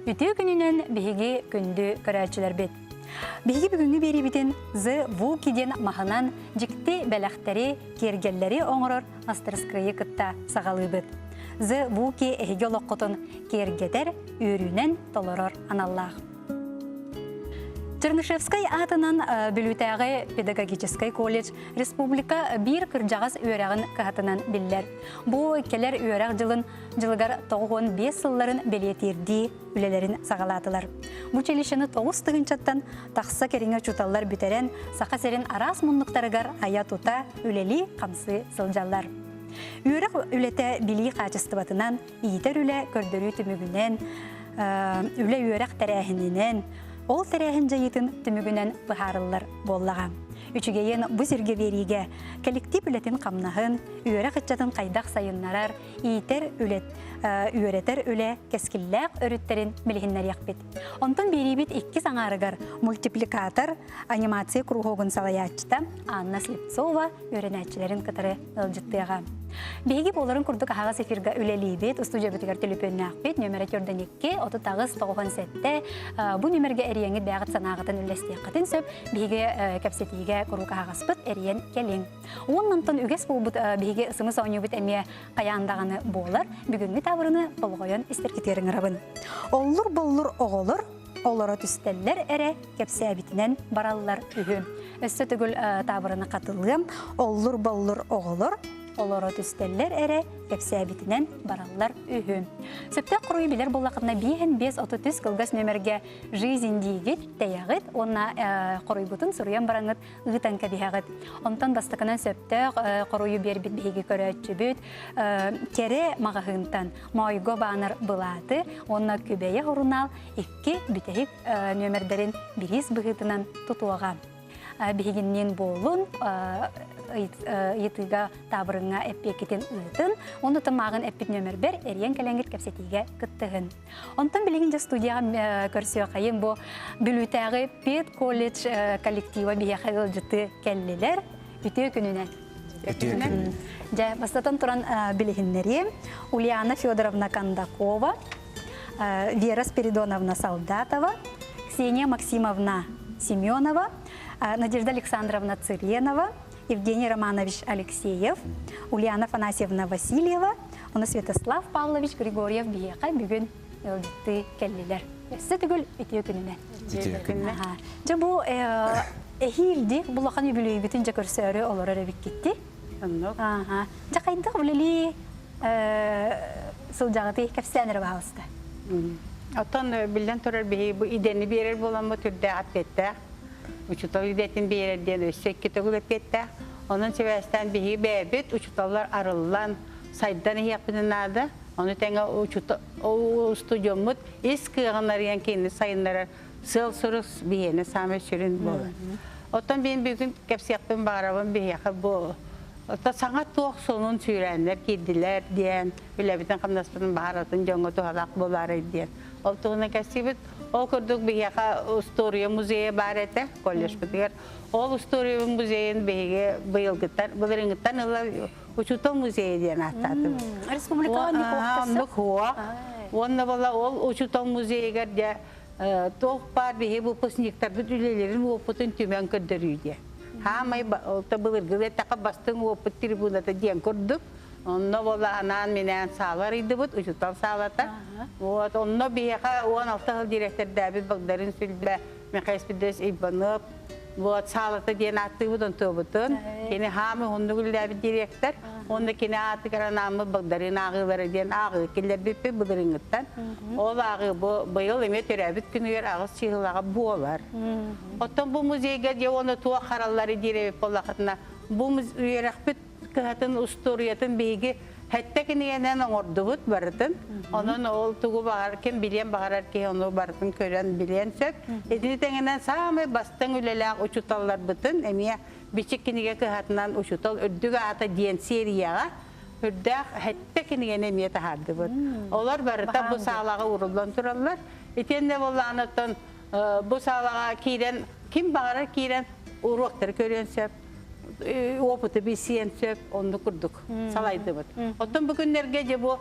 Үтүү күнүнен биһиги күндү көрәчилер бит. Биһиги бүгүнгү берибитин зы вукиден маханан жикти бәләхтәри кергелләри оңорор мастерскрые кытта сагалыбыт. Зы вуки эһиге лоққотун кергетер үрүнен толорор аналлах. Чернышевскай атынан Бүлүтәгы педагогический колледж республика бир кыржагас үйрәгін катынан биллер. Бу келер үйрәк жылыгар 95 сылларын белетирди үлелерин сагалатылар. Бу челишени 9 тыгынчаттан тақса кереңе чуталлар бүтерен сақа серин арас муннуктарыгар ая тута үлели камсы сылжаллар. Үйрәк үлете били качыстыбатынан иитер үле көрдөрүү түмүгүнен, үле үйрәк тәрәһиненен ол тәрәһин жайытын түмүгүнен быһарыллар боллаға. Үчүгейен бу сирге бериге коллектив үлетін қамнағын, үйрәк ытчатын қайдақ сайыннарар, иитер үйретер үле кескілләк өріттерін білігіннер яқпет. Онтон берибит 2 саңарыгар мультипликатор анимация кругогын салаячта Анна Слепцова үйренәтчілерін кытары ылжыттыға. Беги боларын курдук ағас эфирга үлелейбет, студия бүтігер төліпөнні ақпет, нөмірі көрден 2, 39-97, бұ нөмірге әрияңі бәғыт санағытын үлестек қатын сөп, беги кәпсетіге курдук ағас бұт әриян кәлін. Оннантон үгес бұл бұт беги ысымы сауыны бұт әме қаяндағаны болар, бүгінгі табырыны болғойын істеркетерін рабын. Оллыр-боллыр оғылыр, олары түстеллер әрі кәпсе әбітінен баралылар үхі. Өсті түгіл табырыны қатылығым, оллыр-боллыр оғылыр, олары түстеллер әрі кәпсе әбітінен баралылар үхі. Сөпті құруы білер болақына 5-5-33 қылғас нөмерге жизнь дейгіт, тәяғыт, онна құруы бұтын сұруян бараңыт ұғытан кәбіғағыт. Онтан бастықынан сөпті құруы бербіт бейгі көрәтші бүт, кере мағағынтан майго бағыныр бұлаты, онна көбәйе ғұрынал 2 бүтәйік нөмердерін біріз бұғытынан тұтуаға. Бігіннен болын, етіға табырыңа әппекетін ұйтын, оны тұмағын әппет нөмір 1 әрен кәләңгіт кәпсетіге күттігін. Онтан білігінже студияға көрсіе қайын бұл Бүлүтәгы пед колледж коллектива бейеқағыл жүтті кәлілер үтеу күнінен. Бастатан тұран білігінлері Ульяна Федоровна Кандакова, Вера Спиридоновна Солдатова, Ксения Максимовна Семенова, Надежда Александровна Цыренова, Евгений Романович Алексеев, Ульяна Афанасьевна Васильева, Святослав Павлович Григорьев бейеқа бүгін өлдікті кәлілер. Өсі түгіл өтеу күніне. Жа бұл әхилді бұлақан үбілі бүтін жа көрсөрі олар әрі кетті. Жа қайдық білілі сылжағыты кәпсәнірі бағылысты. Оттан білден тұрар бейі бұл идені берер болан бұл түрде атпетті. Учутал идетін берерден өссек кетігіл өпетті. Onun sebesinden bir bebet uçutalar arılan saydan yapınadı. Onu tenga o stüdyomut eskıyanlar yani kendi sayınlara sıl sırıs bir yene same sürün bu. Otan benim bugün kapsi yaptım bağırım bir yakı bu. Otan sanat tuğ sonun sürenler girdiler diyen bile biten kamdaspının bağıratın jongo tuğalak boları diyen. Oltuğuna kasibet o kurduk bir yakı story müzeye bağırete kolej bitiyor. O story müzeyin bege bayılgıttan bulurundan uçutal müzeye diyen atadı. Respublika ne koktası? Onda bala o uçutal müzeye geldi. Tohpar bege bu pusnikler bütünlerin bu putun tümen kırdırıyor. Ha may tabılır gıle takı bastın o put tribunada diyen kurduk. Onda bala anan minen sağlar idi but uçutal sağlata. Onda bir yaka 16 yıl direktör David Bagdar'ın sülbe mekayspiddes ibanıp bu sağlata diyen attığı budun tövbutun. Kini hamı hundu David direktör. Onda kini atı kara namı Bagdar'ın ağıları diyen ağı killer bipi budurungutan. O ağı bu yıl emet örabit günüyer ağı sığılağı bu olar. Otan bu müzeye geldi onu tuğa karalları direvip olakatına. Bu müzeye rakbit kıhatın usturiyatın beygi hatta ki niyenen ordubut barıtın. Onun olduğu bağırken bilen bağırırken onu barıtın kören bilen söp. Edini tengenen sağımı bastın ülelağ uçutallar bıtın. Emiye biçik kinige kıhatından uçutal ördüğü ata diyen seriyağa. Ördüğü hatta ki niyenen emiye tahardı bıt. Olar barıta bu sağlağı uğruldan turallar. Etende bolla anıtın bu sağlağa kiren kim bağırır kiren uğruqtır kören söp. Опыты бесен сөп, onu kurduk, salaydı bud. Otan bugünlerge bu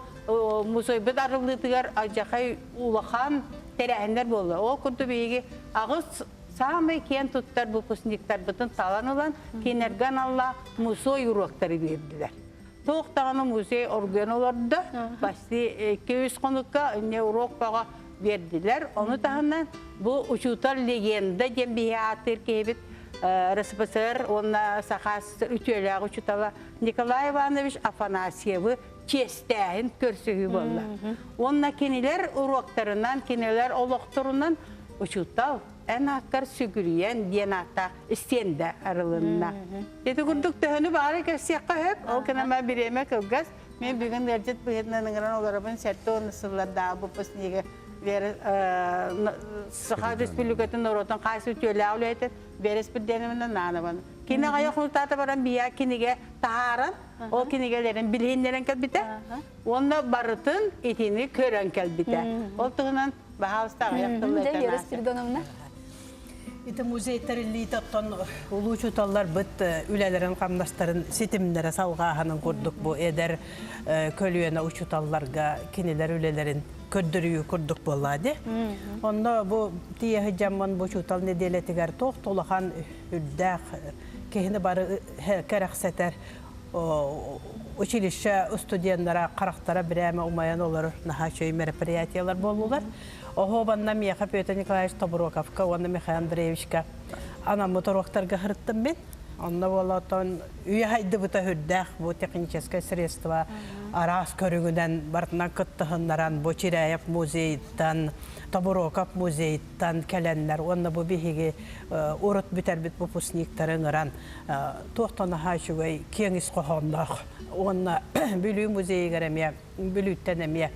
musoybet arılıdıgar acakay ulakan terehender bollar. O kurdu beygi ağız samay kiyen tuttar выпускниктар butun talan olan kinergan Allah musoy urokları verdiler. Toğtağını muzey organ olardı. Basti 200 konukka ne urok bağa verdiler. Onu tahandan bu uçutar legenda diye bir hatır kebit РСФСР, ona sahas ütüyle uçutala Nikolay Ivanoviç Afanasyevi kesteğin körsüğü bolla. Onna keniler uroklarından, keniler olokturundan uçutal. En akkar sügürüyen diyenata istende aralığına. Dedi kurduk dönü bari körsüyakka hep. O kanama bir yemek olgaz. Men bugün dercet bu hednanıngıran olarabın sertte onu sıllarda bu pasniga ver Saha Respublikatın Norotan karşı ütüyle avlaydı. Beres bir deneminden nana bana. Kine ayak nutata varan biya kinige taharan. O kinigelerin bilhinlerin kalbite. Onunla barıtın etini kören kalbite. Oltuğundan bahavsta ayak tıllı De yarıs bir dönemine. İte muzeytarili tattan ulu çutallar bit ülelerin kamdaşların sitimlere salgahanın kurduk bu eder kölüyene uçutallarga kiniler ülelerin köddürüyü kurduk bolladı. Onda bu diye hıcamman bu çutal nedeletigar toq tolahan üddaq kehini barı kerakseter училище студентлара карактара биреме умаян олар наха чөй мероприятиялар болулар. Ого банна Миха Петр Николаевич Табуроковка, онна Михаил Андреевичка ана мотороктарга хырттым мен. Онна болотон үйе хайды бута хүрдах, бу техническое средство арас көрүгүнөн бартынан кыттыхындаран бу Чиряев музейден, Табуроков музейден келенлер. Онна бу бихиги урут бүтербит выпускниктарын ыран тоқтана хашугай кеңис кохондах. Онна бүлүү музейгереме, бүлүүттенеме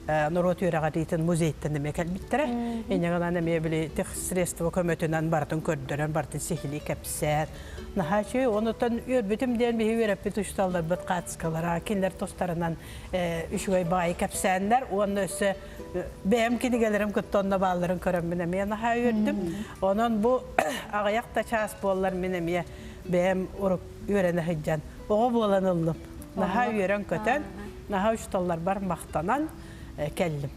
Народ юрагатитен музейттенеме келбиттере. Энегана неме били тех средства көмөтүнөн бартын көрдөрөн бартын сихили кепсер. Нахачы онутан өрбүтүм ден бихи вереп битушталдар бит катскалара киндер тостарынан үшгөй бай кепсендер. Оны өсө бем кинигелерим кыттонда балларын көрөм менеме наха өрдүм. Онун бу агаяқта час боллар менеме бем уруп өрөнө хыджан. Ого боланылдым. Наха өрөн көтөн, наха ушталлар бар мактанан kellim.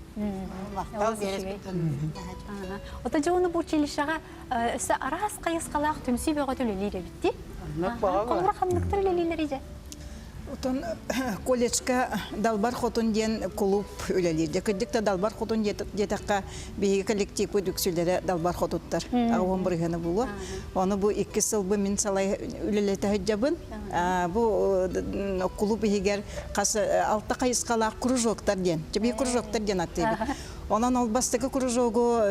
Oта жоны bu çelişağa aras qayısqalaq tümsü böğötülüleri bitti. Kolur xamlıktır lelileri. Отон колледжка Далбар Хотун ден клуб үлелерде. Кырдыкта Далбар Хотун детакка биги коллектив өдүксүлдөрү Далбар Хотуттар. Агон биргени булу. Оны бу 2 жыл бу мен салай үлелете хыджабын. Бу клуб бигер касы 6 кайыскалак кружоктар ден. Жеби кружоктар ден аттыбы. Онан албастыгы кружогу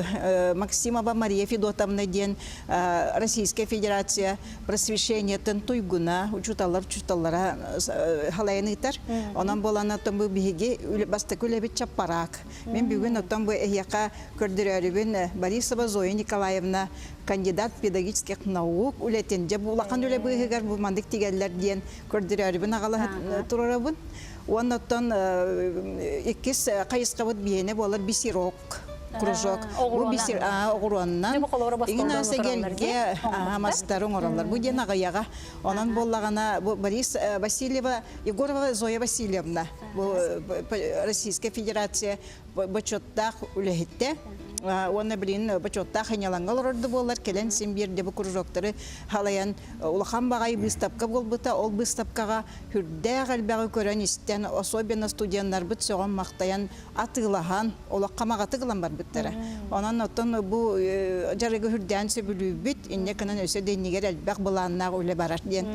Максимова Мария Федотовна ден Российская Федерация просвещения тентуйгуна учуталлара халайнытар. Онан болана томбу биги бастыгы үлебит чаппарак. Мен бүгүн оттон бу эхяка көрдүрөрүбүн Борисова Зоя Николаевна кандидат педагогических наук үлетен же булакан үлебыгар бу мандык тигеллер ден көрдүрөрүбүн агала турарабын. Оннан иккис кайыскабыт бийене болар бисирок кружок. Бу бисир огуроннан игнасы келге мастарын оралар. Бу ден агаяга. Онан боллагана Борис Васильева Егорова Зоя Васильевна. Бу Российская Федерация бачоттах үлехитте. Оны билин бачотта ханялангал орды болар келен симбирде бу кружоктары халаян улахан багай выставка болбута ол выставкага хүрдэ галбагы көрөн истен особенно студенттар бит согон мактаян атылаган улаккамага тыгылан бар биттер. Онан оттон бу жарыгы хүрдән сөбүлү бит инне канан өсө денигер албак буланна үле барар ден.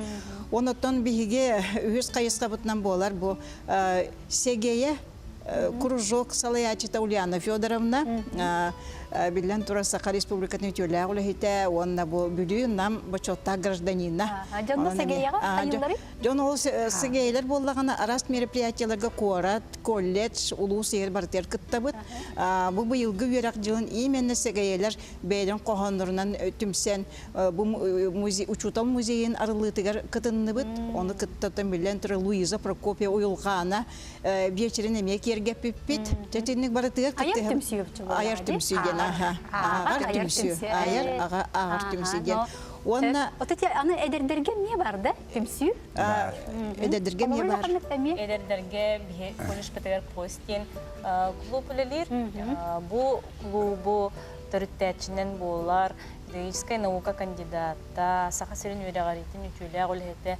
Онотон биге үз кайыска бутнан болар бу сегее кружок Салаячита Ульяна Федоровна Билен Турасаха Республикатный тюля улехите он на бюлю нам бачота гражданина. Джон Сегеяга айылдары? Джон ол Сегейлер боллагана арас мероприятияларга куарат колледж улус ел бартер кыттабыт. Бу быйылгы юрак жылын именно Сегейлер бейлен кохондорунан түмсен бу музей учутал музейин арылытыгар кытынныбыт. Оны кыттатан билен Тура Луиза Прокопия уйылгана вечерин эмек ерге пиппит. Тетинник барытыгар кытты. Аяр түмсүйген. Аяр түмсүйген. Онна Отети аны эдердерге не бар да? Түмсүү? эдердерге не бар. Эдердерге бихе колледж бетегер постин клуб үлелер. Бу клубу төрүттәчинен болар. Педагогическая наука кандидата, сахасырын өйрәгаритин үтүлә гөлһәтә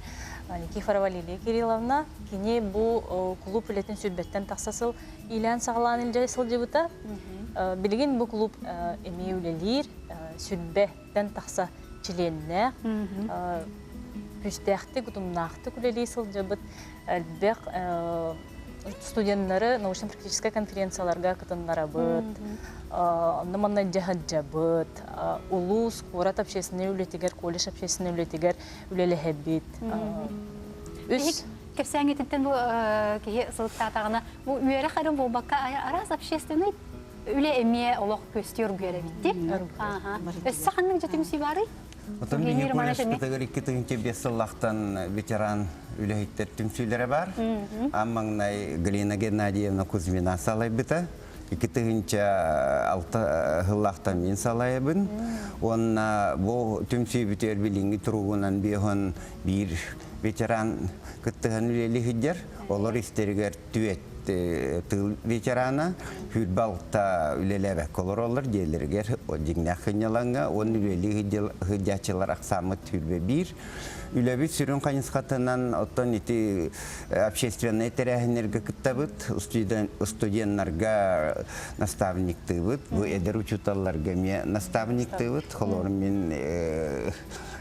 Никифорова Лилия Кирилловна кини бу клуб үлетин сүрбәттән тахсасыл илән саглан илҗә сылҗыбыта. Билген бу клуб эми үлелер сүрбәттән тахса чиленнә. Күстәхте гутумнахты үлелер сылҗыбыт әлбәк студентлары научно-практическая конференцияларга кытыннара быт. Наманна жаһаджабыт, улус курат общественный үлетигер, колледж общественный үлетигер үлелеһебит. Үс Кепсәңетен бу ки сылтатагына бу үере хәрем бу бакка арас общественный үле эмие олох көстөр гөрә битти. Саханның җитим сибары. Отон бии колледж бетегер 2-5 сыллахтан ветеран үлеһиттер түмсүләре бар. Аммаңнай Галина Геннадьевна Кузьмина салай бита. 2-6 хыллахтан мен салайбын. Онна бу түмсү битер билинги туругунан биһон бир ветеран кыттыган үлелиһидер. Олар истергер түет тыл ветерана футболта үлеләбә колороллар дилергер одигнә хыняланга он үлелиһи хыдячылар аксамы түлбе бир үләби сүрен канискатынан оттан ити общественный терәһенергә киттабыт студентларга наставник тыбыт бу эдер учуталларга ме наставник тыбыт холор мен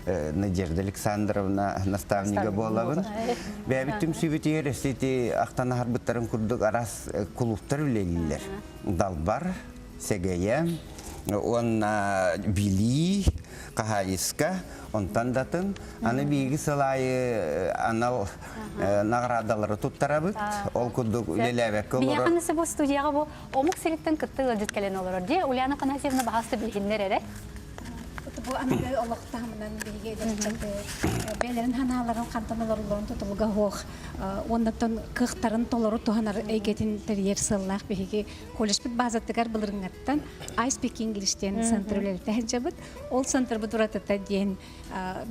Надежда Александровна наставнига болабын. Бәбитим сүбитер эстети актан харбыттарын курдук арас клубтар үлелилер. Далбар, Сегея, он били, Кахаиска, он тандатын, аны биги салай анал наградалары туттарабыт. Ол курдук үлелебек колор. Бияканысы бу студияга бу омук сириттен кытты җиткәлен олар. Ди Ульяна Канасевна бахасты билгеннәр эре. Bu anıda Allah'tan bilgi edildi. Belerin hanaların kantanlarından tutulga hoq. Ondan kıhtarın tolları tohanar egetin teriyer sıllah bilgi. Kolej bit bazatlar bilirngattan I speak English'ten santralel tehcabıt. Ol santr bu duratata diyen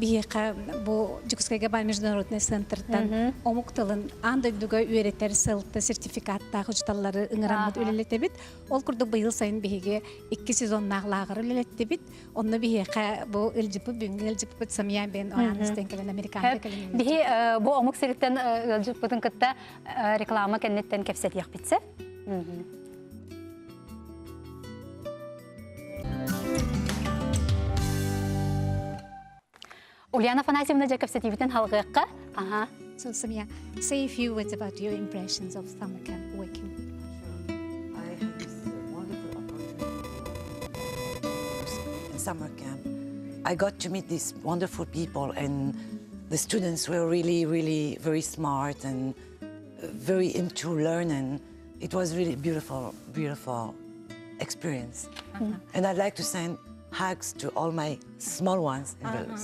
biha bu Jukuskaya Bay Международный центрдан omuktalın anda duga üreter sıltı sertifikatta hujtalları ыңырамыт өлелетебит. Ол kurdu bu yıl sayın bilgi 2 sezon nağlağır өлелетebit. Onu biha bu iljipi iljipi samiyan ben oyanıstan kelen Amerikan kelen. Bihi bu omuk siritten iljipitin kıtta reklama kennetten kefset yak bitse. Ульяна Афанасьевна Кефсетивитен халгыкка. Ага. So Samia, say a few words about your impressions of summer camp working. I had this wonderful opportunity in summer camp. I got to meet these wonderful people, and the students were really, really very smart and very into learning. It was really beautiful, beautiful experience. And I'd like to send hugs to all my small ones in Belarus.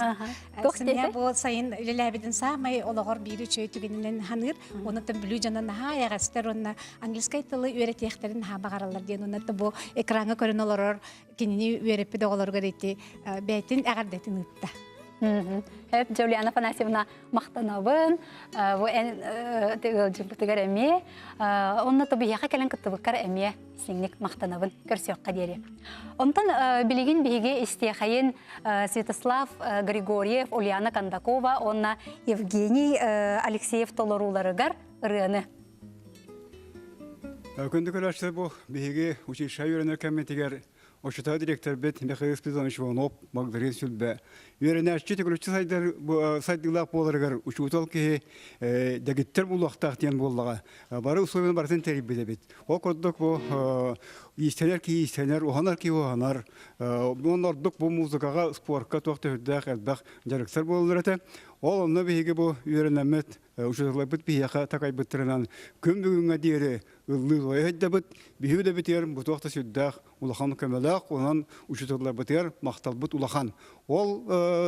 Samia bu sayın ülelebidin sağmay olağır biri çöğütügeninden hanır. Onu da bilü canına ha yağızlar ona Angilskay tılı öğretiyeklerin ha bağırırlar diyen onu da bu ekrana körün olur kendini öğretip de olur göreti beytin ağırdetin ıtta. Hep Ульяна Афанасьевна мақтанабын, bu en iljipitigер эме, онна то бияка келен кыттыбыккар эме сиңник мақтанабын көрсөкка дери. Онтан билигин биге истехайын Святослав Григорьев, Ульяна Кондакова, онна Евгений Алексеев толоруларыгар рыны. Көндүк ашты бу биге училище үйрөнөр кемметигер Ошта директор бет Михаил Спиридонович Иванов, Магдарин Сюльбе. Юренашчы текулчу сайдылак боларыгар учутал ки дагиттер булактактен боллага. Бары условия барсын терибде бит. О коддук бу истенер ки истенер, уханар ки уханар. Монордук бу музыкага, спортка токты хөддак элбак жарыктар болдырата. Ол онна биге бу юренемет учуталар бит бияка такай биттиренан күн бүгүнгө дире ыллы ойда бит бихүдө битер бу токта сүддак улахан камалак онан учуталар битер мактал бит улахан. Ол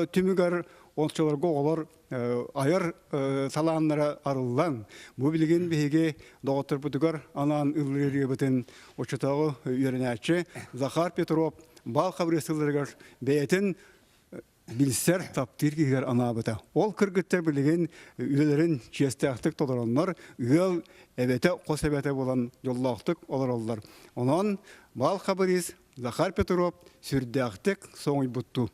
түмүгөр ончолорго олар айыр салааннара арыллан. Бу билген биге доктор бутугар анан ыллыры битен учутагы үйренәче Захар Петров бал хабресыларга бейтин bilser taptır kiger anabıta. Ol kırgıttır bilgen ülelerin jestahtık todaranlar ül ebete kosebete bolan yollaqtık olarlar. Onan bal habariz Zakhar Petrov sürdahtık soňy buttu.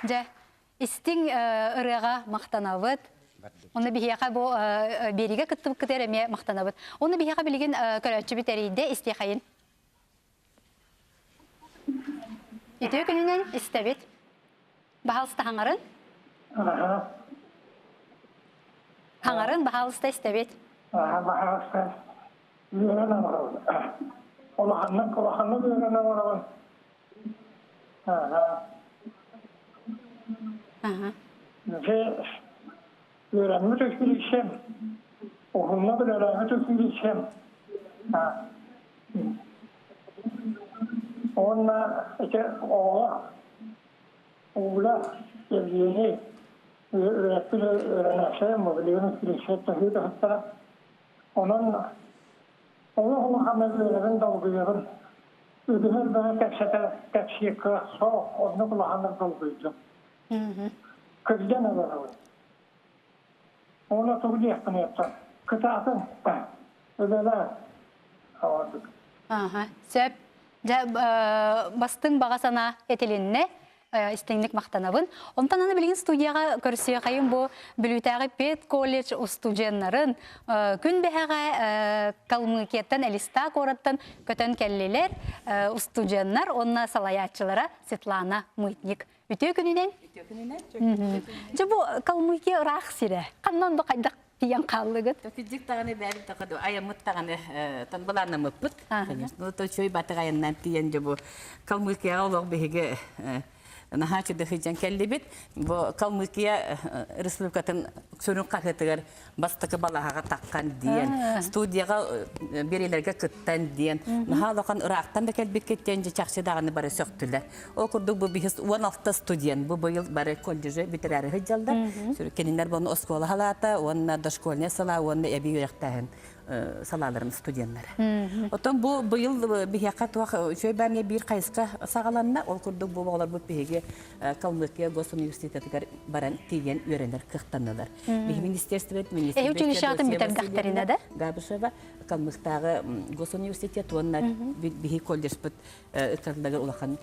Ja, isting ырыга мактанабыт. Оны бихияка бу бериге кыттып кытер эме мактанабыт. Оны бихияка билген көрөчү битерийде истихайын. Итө күнүнөн истебит. Бахалста хаңарын? Хаңарын бахалста истебит. Бахалста. Юрана бар. Олаханны юрана бар. Ve öğrenme tökülüşüm, okuma bir öğrenme tökülüşüm. Onunla işte oğula evliliğini öğretmen öğreneceğim, o biliyorsunuz kilişe tökülü hatta. Onunla onu hamle öğrenen dalgıyorum. Ödümür bana tekşi kırak soğuk, onu kulağına dalgıyacağım. Kırcan alalım. Ona çok yakın yaptım. Kıtasın. Öyle havadık. Aha. Söp. Bastın bağasana etelinne. İstenlik maqtanabın. Ondan ana bilgin studiyaga körsiye kayın bu Bülütəği Pet College studiyanların gün behaga kalmıkiyetten elista korattan kötön kelliler studiyanlar onna salayatçılara Svetlana Mытник. Ütü gününen? Ütü gününen. Bu kalmıki raq sire. Kannan da qaydak diyen qallıgıt. Tökücük tağını beri tokadı. Ayamıt tağını tanbılarına mıpıt. No to çoy batı gayandan diyen bu kalmıkiye olaq behige Nahaçı da hıcan kellibit, bu Kalmıkiya Respublikatın sürün kahıtıgar bastıkı balahaga takkan diyen, studiyaga birilerge kıttan diyen, nahalıqan Irak'tan da kelbit kettence çakşı dağını bari söktüler. O kurduk bu bihis 16 studiyan, bu yıl bari kolleji bitirari hıcalda, sürükeninler bunu oskola halata, onunla da şkolne sala, onunla ebi yürektahın. Salaların studiyanları. Otan bu yıl bir yakat şöyle ben bir kayıska sağlanma ol kurduk bu bağlar bu peki Kalmıkiya Gos Üniversitesi'ne baran tiyen öğrenler kırktanlar. Bir ministerstvet Ev çalışatın biter daktarına da. Gabışeva Kalmıktağı Gos Üniversitesi onlar bir kolej bit ıkırdagar olakan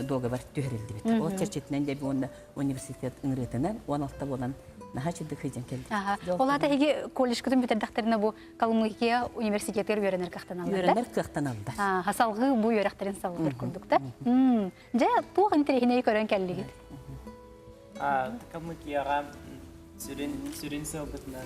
doğru var tüherildi. O çerçetinen de bir onda üniversitet öğretenen 16 olan Nahaçı da hıcan geldi. Ola da hegi kolej kıtın biter daktarına bu Kalmıkiya Üniversiteleri öğrenir kırktanlar. Öğrenir kırktanlar. Hasalgı bu öğretlerin salgıdır kurduk da. Ja bu interehine kören kelligit. Kalmıkiya sürün sohbetinden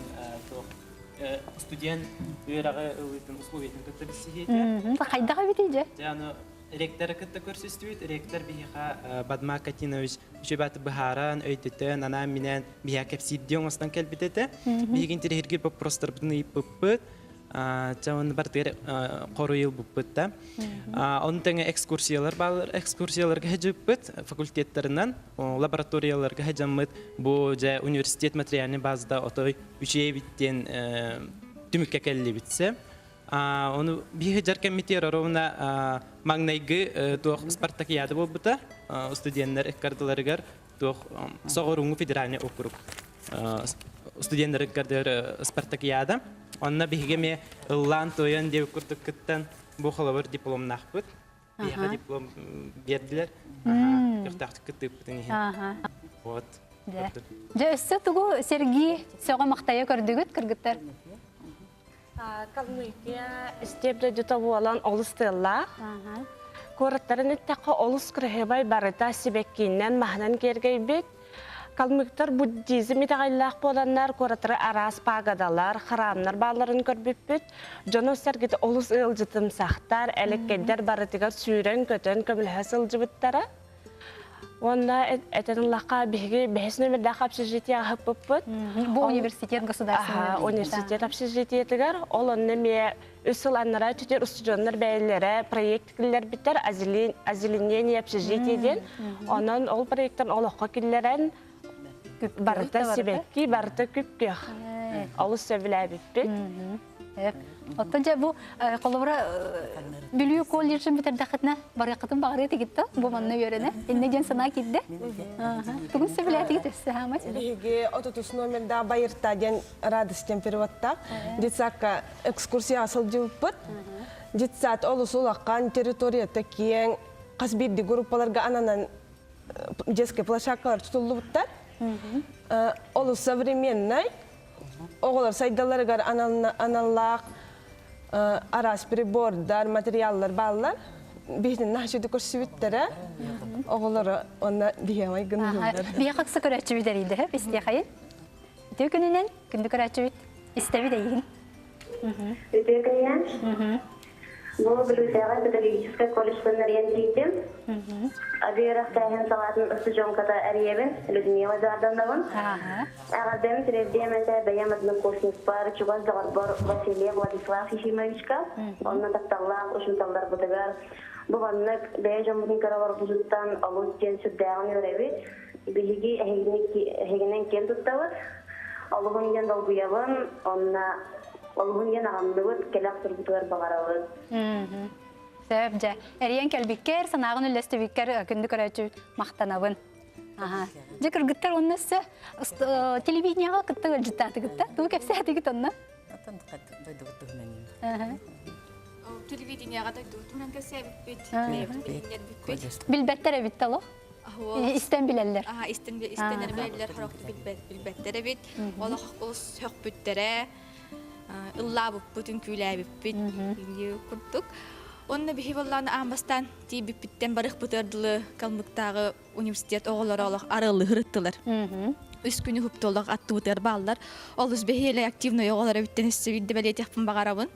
studyen üyerağı öğretim usul eğitim doktorası heyeti. Kaydağı bitece. Yani Ректор кытта көрсөстүбүт, ректор бихиха Бадма Катинович үчөбаты быхаран өйтөтөн, анан менен бихиха кепсидион остан келбитете. Бигин терехиргир вопростар бутны иппыт. Чаван бартыр коруйыл буппытта. Он теңе экскурсиялар балар, экскурсияларга хежиппыт факультеттеринен, лабораторияларга хежаммыт. Бу же университет материальный базада отой үчебиттен түмүккө келибитсе. Onu bir jarken mitiyor rovna magnaygı tuh Spartakiyada bolbuta studentler ekkardılarıgar tuh soğurungu federalni okuruk studentler ekkardılar Spartakiyada onna bihge me lan toyan dev kurtuk kıttan bu xalavar diplom nahput biha diplom berdiler yurtaqtık kıtıptın вот же өссө тугу Сергей сога мактая көрдүгүт кыргыттар. Калмыкия степде жутабуалан олустылла. Кораттарын иттаққа олус күрәхебай барыта сибеккиннен махнан кергейбет. Калмыктар буддизм итағайлақ боланнар, кораттары арас пагадалар, храмнар баларын көрбеппет. Жону сәргеті олус ылжытым сақтар, әлеккендер барытыға сүйрен көтен көмілхә сылжыбыттара. Онда этен лақа биһиги бэс номерда общежитие хаппыппыт. Бу университет государственный. Университет общежитиетигер ол онны ме үсыл аннара түтер устудионнар бәйләре проекткиллер биттер озеленение общежитиеден. Онан ол проекттан олоққа киллерен барыта сибекки, барыта күпкех. Олы сөбілә биппет. Оттонча бу колобра билүү колледжин битердакытна баракытын багыры тигитте бу манна берене инне жен сана кидде тугун себилати гитсе хамат биге ототус номерда байырта ден радостен переводта дитсакка экскурсия асыл жуппут дитсат олусулаккан территорията киен казбирди группаларга ананан детский площадкалар тутулуптар олус современный оголор сайдаларыгар аналлак арас прибордар, материаллар баллар. Биһин нахшыды көрсүбүттер. Оголор онна диямай гынылдар. Бия каксы көрөчү бидериде, бисте хайын. Төкүнүнөн күндү көрөчү истеби дейин. Төкүнүнөн. Бу билүүтөгө педагогический колледжден ориентийтим. Абыйрак тайын салатын студенткада ариебин, Людмила Жардановна. Агадем требдемете баямадны курсник бар, чугаздагар бар Василий Владислав Ефимовичка. Онна такталлар, ушунталдар бутагар. Бу ваннык бежамдын каравар бузуттан алус жен сүддагын өребит. Биги хегенен кен туттабы. Алугун ген долгуябын, онна Олгун ен агамдыбыт келак турбутуар багарабыт. Сөбже. Эриен келбиккер, санагын үлестебиккер күндү көрөчү мактанабын. Же кыргыттар оннасы телевиденияга кытты ылжытаты кытта. Туу кепсети кит онна. Телевиденияга дойдуктунан кепсебит. Билбеттер бит тало. Истен билелер. Истенер билелер характы билбеттер бит. Ола хакылыс хөкбүттере. Иллабып бүтүн күйләбип бит курдук. Онна бихи болланы амбастан тибип биттен барык бутырдылы Калмыктагы университет оголор олох арылы хырыттылар. Үс күнү хуптолок атты бутыр баллар. Ол үз бихиле активный оголор биттен эссебидде белетекпин багарабын.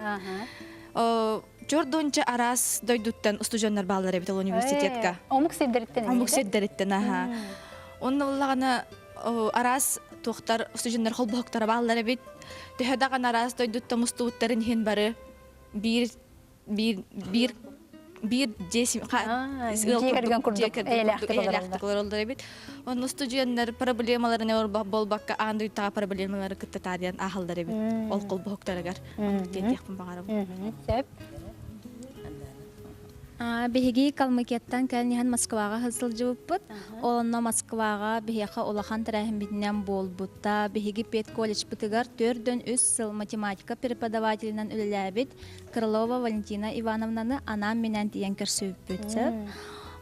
Жордонча арас дойдуттан студенттер баллар бит университетка. Омук седдериттен. Онна боллагана арас тухтар студенттер холбоктор баллар бит. Төһөдаган арас дойдутта мустууттарын хин бары бир жесим жекерген курдук элактыклар бит. Оны студенттер проблемаларын болбакка андыйта проблемалары кыттатардан ахалдар бит. Ол колбоктарыгар жетекпин багарып. Биһиги Калмыкияттан кэлнихан Москвага хысылжыбыппыт. Олонно Москвага биһиха улахан тарахын битинен болбутта. Биһиги пет колледж бытыгар 4-3 сыл математика преподавателинен үлеләбит Крылова Валентина Ивановнаны анам менен тиен көрсөппүтсө.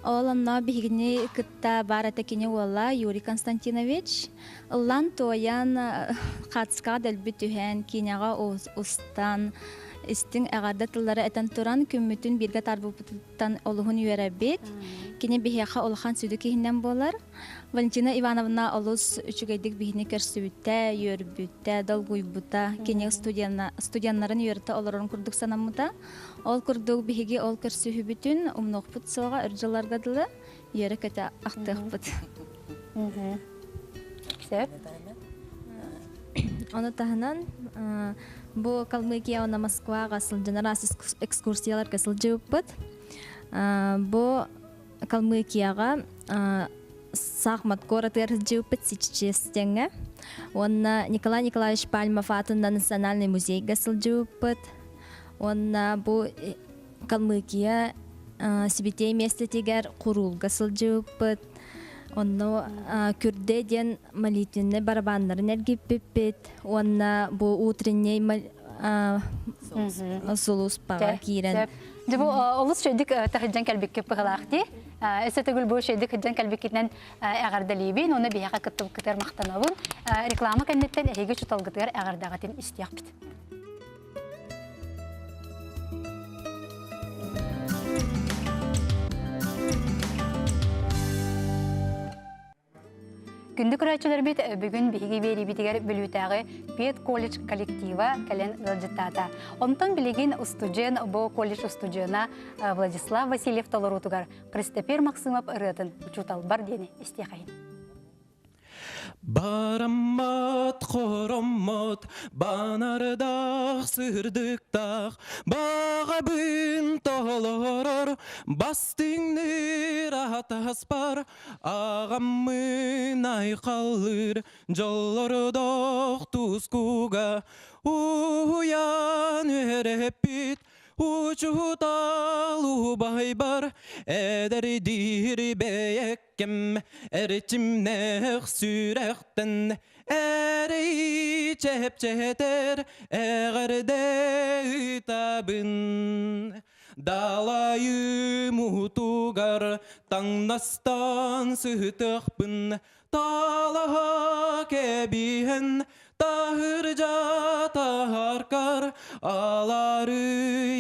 Олонно биһигини кытта бара текини уолла Юрий Константинович. Ыллан тоян хатска дэлбит түһен киняга устан Истин әгәрдә тыллары әтән туран күммүтүн биргә тарбыптан олуһун юәрәбет. Кине биһәхә олхан сүдү киһиннән болар. Валентина Ивановна олус үчүгейдик бихини көрсүбүттэ, йөрбүттэ, долгуйбута, кенек студияннарын йөртө олорон курдук санаммыта. Ол курдук бихиги ол көрсүбүтүн умнокпут сога үржаларгадылы йөрө көтө актыгпыт. Сеп. Оны тахынан бу Калмыкия она Москвага сылжанарас экскурсиялар кесилжыбыт. Бу Калмыкияга Сахмат город эржыбыт сиччестенге. Онна Николай Николаевич Пальмов атында национальный музей кесилжыбыт. Онна бу Калмыкия Сибитей месте тегер курул кесилжыбыт. Онно күрдэ ден молитвенный барабаннарын эргиппит. Онна бу утренний солус пага кирен. Жабу олус шөйдік тахыджан кәлбекке пығылақты. Өсі түгіл бұл шөйдік хыджан кәлбеккетінен әғардалейбін, оны бияға күттіп күтер мақтанауын. Реклама кәннеттен әйге чуталғытығар әғардағатын істияқ біт. Күнді күрәтшілер бет бүгін бігі бері бітігер білутағы Пет колледж коллектива кәлен ғылжыттата. Онтан білеген студент бұл колледж студентына Владислав Васильев толырутығар Кристопер Максимов ұрытын ұчутал бар дені істеқайын. Барамат хоромот банардақ сырдықтақ баға бүн толорор бастыңныр атаспар ағамын айқалыр жолордоқ тускуга уян өреппит Uçutalı baybar ederdir beyekkem erçimnek sürekten eri çepçeter eğerde tabın dalayı mutugar tangnastan sıhtıqbın talaha kebihen Tahırca taharkar aları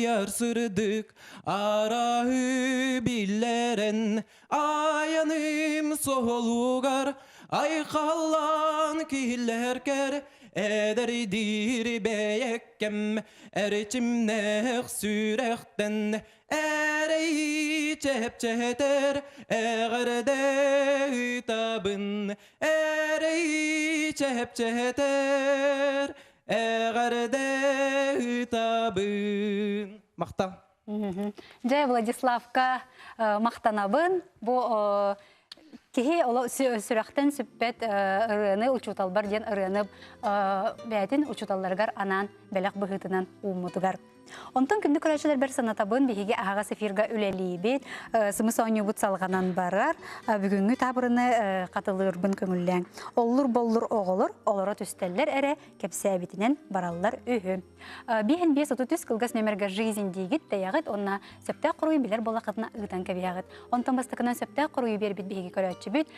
yarsırdık arahı billeren ayanım solugar ay kallan killerker ederdir beyekkem erçimnek sürekten Ereyi çepçeter eğerde tabın Ereyi çepçeter eğerde tabın Maqta. Жай Владиславка мақтанабын. Бұл кеге олы сүрақтен сүппет ұрыны ұчуталбар ден ұрынып бәйтін ұчуталларғар анан бәләқ бұғытынан ұмытығар. Онтан күнді күрәшілер бір санатабын бігеге ағаға сефирға үлелейбет, сымысы оңы бұт салғанан барар, бүгінгі табырыны қатылырбын көңілләң. Оллыр-боллыр оғылыр, олыра түстәллер әрі кәпсәбетінен баралар үйі. Бейін 5-33 кылғас нөміргі жизнь дейгіт дәяғыт, онна сөпті құруы білер бола қытына ұғытан кәбияғыт. Онтан бастықынан сөпті құруы бербет бігеге көрәтші бүт,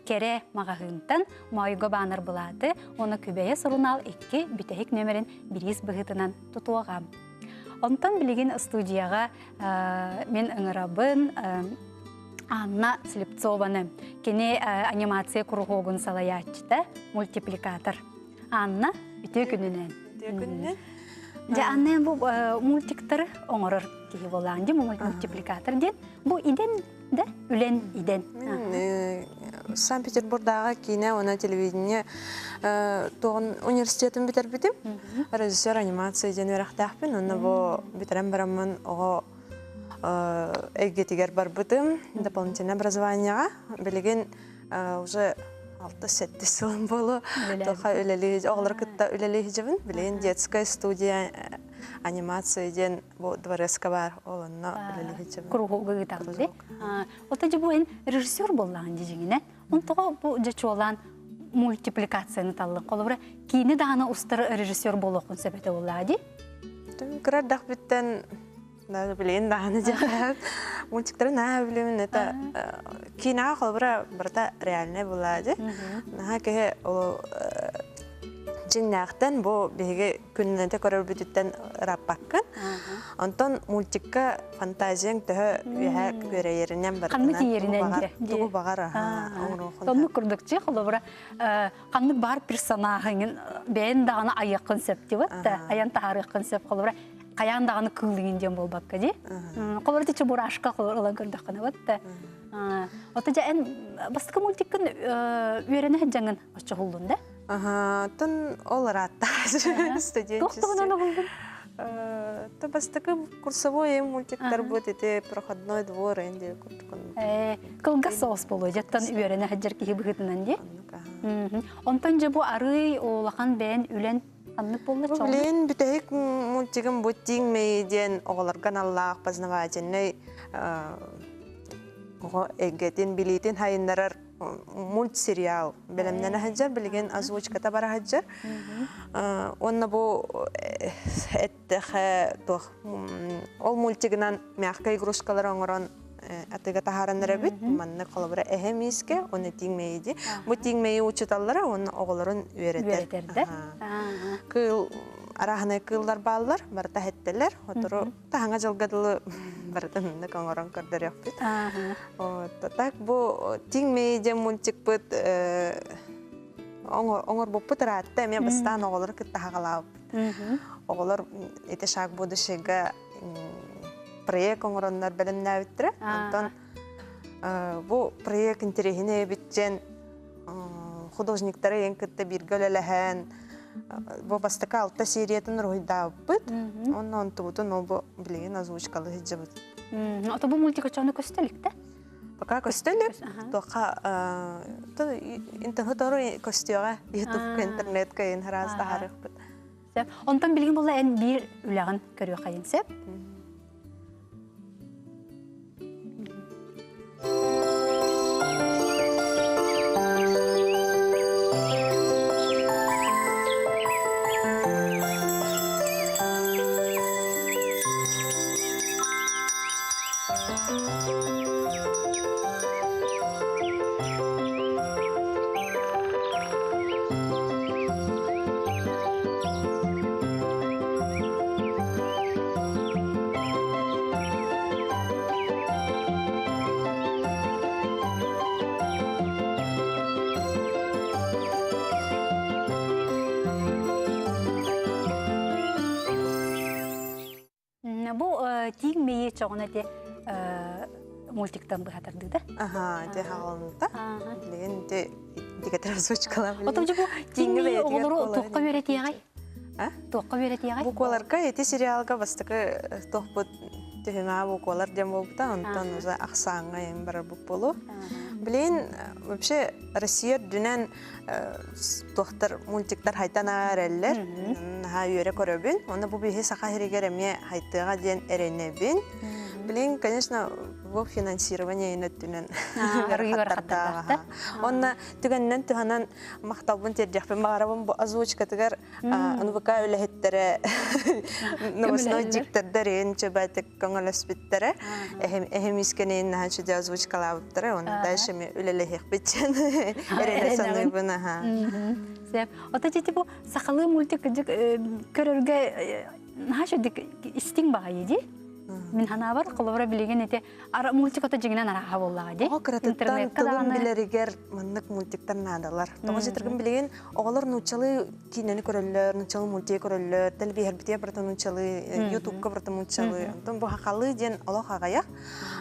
кере мағағынтан майыға баныр бұлады, оны күбәйе сұрынал 2 бүтәйік нөмірін біріз бұғытынан тұтуағам. Онтан білеген студияға мен ұңырабын Анна Слепцованы, кене анимация күрғоғын салаячты, мультипликатор. Анна, үте күнінен. Анна бұл мультиктары оңырыр кейі болған, мультипликатор ден. Бұл иден де, үлен иден. Санкт-Петербургдағы кине, оны телевидение тоғын университетін бітер бітім. Режиссер анимация ден өріқтақпен, оны бұл бітерен бірамын оғы әйгетігер бар бітім, дополнительное образованияға. Білеген уже 6-7 сылым болу, оғылар күтті үлелі жібін. Білеген детская студия анимация ден дворецка бар, олынна үлелі жібін. Күрғу ғығытағылды. Ота жібуен режиссер болған дежіңіне. Онтығы бұл жачу olan мультипликацияны талын қолыбыры. Кейіні дағаны ұстыр режиссер болуқын сөбеті олади? Күрардақ біттен білейін дағаны жағар. Мультиктары наға білеймін. Кейінаға қолыбыры бірді реальный болады. Наға кеге жиннақтан бұл бейге күнінді көрір бүтіттен раппаққын. Онтон мультикка фантазияң төһө үһә көрәйеринен бар. Қанны тиерінен де. Тугу бағар. Сонны күрдік че, қолы қанны бар персонажың бәйін дағаны аяқ концепті өтті, аян тағары концепт қолы қаян дағаны күлдігінден бол баққа де. Қолы тече бұрашқа қолы көрдік қаны өтті. Ота жа ән бастықы мультиккін үйерені жәңін ашчы қолдың да? Тон олар атта студенчестве. То бастыкы курсовой мультиктар будет, это проходной двор, инде Кылга соус болу, жаттан үйерені хаджар кейі бұғытынан де? Онтан же бұ арый олақан бәйін үлен аннық болу чоң? Үлен бүтәйік мультигім бұттың мейден оғыларған Аллах познавательный эгетин билетин хайындарар мультсериал. Белемнен хаджар, білген озвучката бара хаджар. Онна бұ ол мультигінан мягкай игрушкалар оңырон атыга тахараннара бит, манны қалабыра әхем еске, оны теңмейді. Бұ теңмейі учыталлара, оны оғыларын үйретер. Кыл араханы кыллар баллар, барыта хеттелер, отыру тахаңа жылғадылы барытынны коңорон көрдер yok бит. Так, бұ теңмейді мультик бұд оңыр бұп бұт ратты, мен бастан оғылар күтті хағалау. Оғылар еті шақ бұды шеға проект оңыронлар білімні өттірі. Антон бұ проект интерегіне бітчен художниктары ең күтті біргөл әліхен бұ бастықы 6 сериятын ройда бұд. Онын тұғытын ол бұ білеген озвучкалы хеджі бұд. Ата бұ мультика чаны көстелік да? Пока көстелік. Тоқа интернет көстеуға ютубка интернетка ең харазда харық бұд. Онтан білген болы ән бір үліғін көрі қайын сәп? Тиң мейе чоғына де мультиктан бұғатырды да? Де хағалында. Білген де дегетер озвучкала білген. Отым же бұл тиң мейе оғылыру тоққа өреті ағай? Тоққа өреті ағай? Бұқуаларға еті сериалға бастықы тоқ бұд түхіма бұқуалар дем болыпта, онтан ұза ақсаңға ең бары бұқ болу. Білген, вообще, Россия дүнен тоқтар мультиктар хайтан әрелер, үйері көрөбін. Оны бұл бейхе сақа херегер әме хайтыға ден әренебін. Білген, конечно, бұл финансирование енөттінен қаттардағы. Онна түгеннен түханан мақталбын тердяқпен мағарабын бұл озвучкатығар ұнбықа өліхеттері новостной диктардар ең чөбәтік көңіліспіттері әхем искенейін нәхан шүде озвучкалабыптары, оны дәші ме өлелехек бітчен әрені санығыбын. Ота жеті бұл сақалы мультик көрерге нәхан шүдік істің баға еді? Мен хана бар, қолыбыра білеген ете мультик ота жеңінен араға боллаға де. Кыраттан тылын білерігер маннық мультиктар надалар. Тоғы жетіргін білеген оғалар нұчалы кейнені көрілер, нұчалы мультик көрілер, дәл бейхер біте бірті нұчалы, ютубқа бірті нұчалы. Бұл хақалы ден олақ ағаяқ.